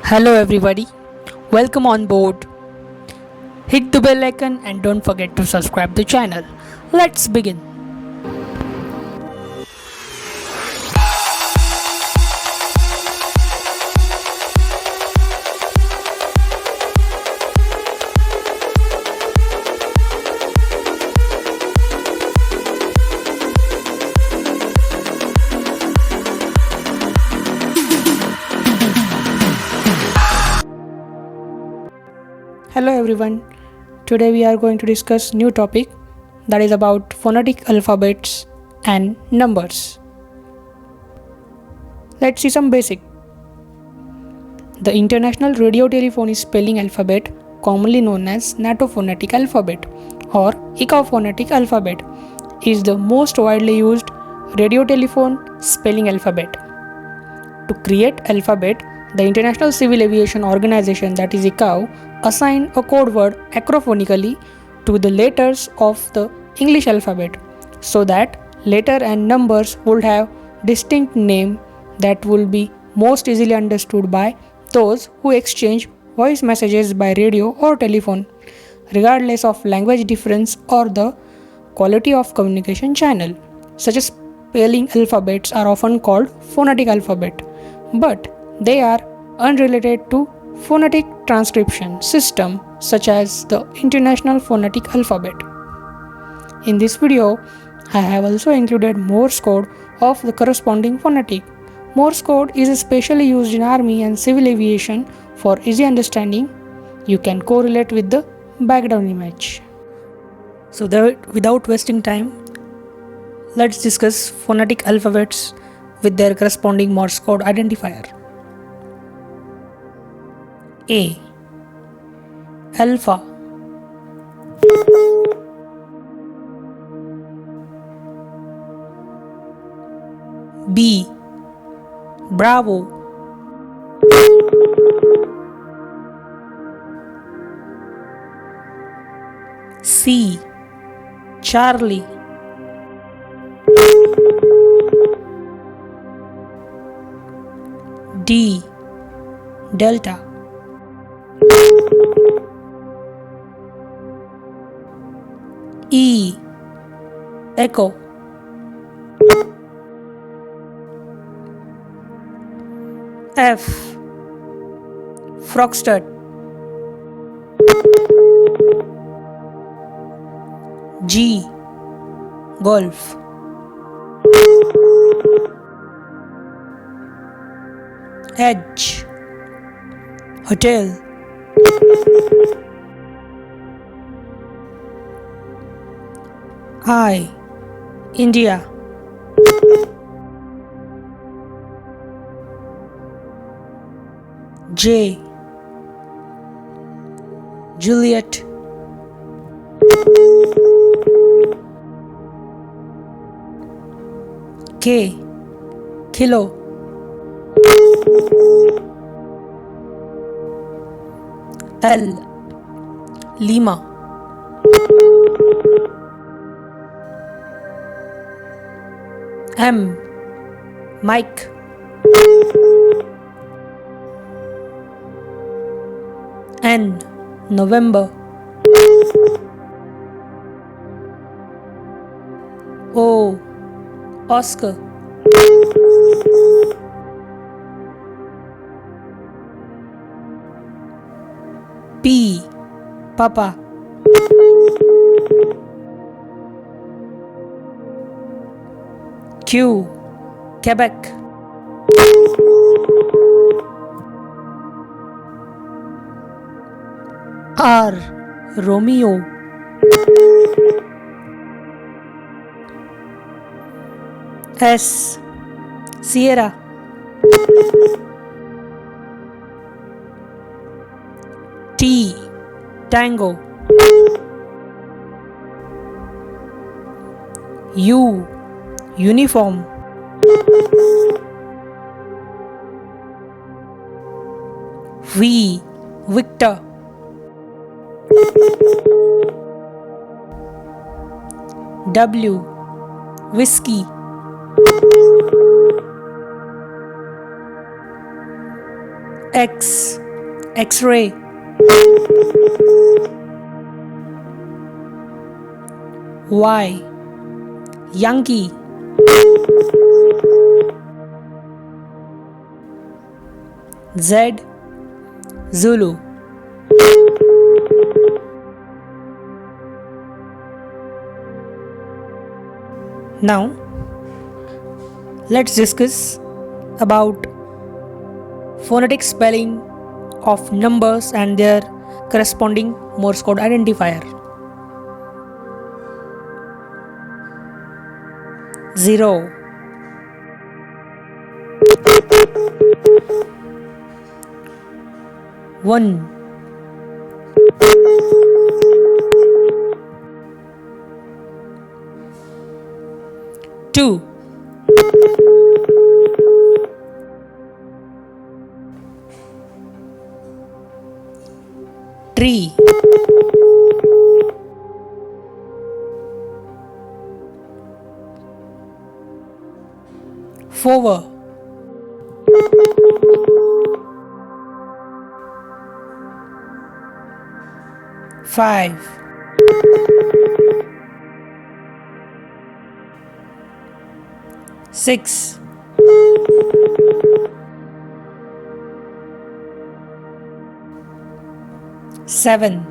Hello everybody, welcome on board. Hit the bell icon and don't forget to subscribe the channel. Let's begin. Hello everyone, today we are going to discuss new topic that is about phonetic alphabets and numbers. Let's see some basic. The International Radio Telephony Spelling Alphabet, commonly known as NATO Phonetic Alphabet or ICAO Phonetic Alphabet, is the most widely used radio telephone spelling alphabet. To create alphabet, the International Civil Aviation Organization, that is ICAO, assigned a code word acrophonically to the letters of the English alphabet so that letter and numbers would have distinct name that will be most easily understood by those who exchange voice messages by radio or telephone, regardless of language difference or the quality of communication channel. Such spelling alphabets are often called phonetic alphabet, but they are unrelated to phonetic transcription system such as the International Phonetic Alphabet. In this video, I have also included Morse code of the corresponding phonetic. Morse code is especially used in army and civil aviation for easy understanding. You can correlate with the background image. So without wasting time, let's discuss phonetic alphabets with their corresponding Morse code identifier. A. Alpha. B. Bravo. C. Charlie. D. Delta. E. Echo. F. Foxtrot. G. Golf. H. Hotel. I. India. J. Juliet. K. Kilo. L. Lima. M. Mike. N. November. O. Oscar. P. Papa. Q. Quebec. R. Romeo. S. Sierra. T. Tango. U. Uniform. V. Victor. W. Whiskey. X, X-ray. Y, Yankee. Z, Zulu. Now, let's discuss about phonetic spelling of numbers and their corresponding Morse code identifier. 0, 1, 2, 3, 4, 5, 6, 7,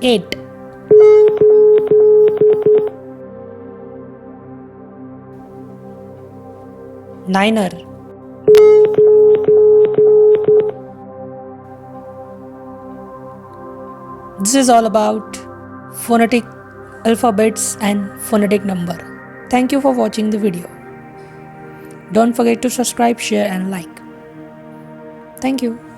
8, 9er. This is all about phonetic alphabets and phonetic number. Thank you for watching the video. Don't forget to subscribe, share and like. Thank you.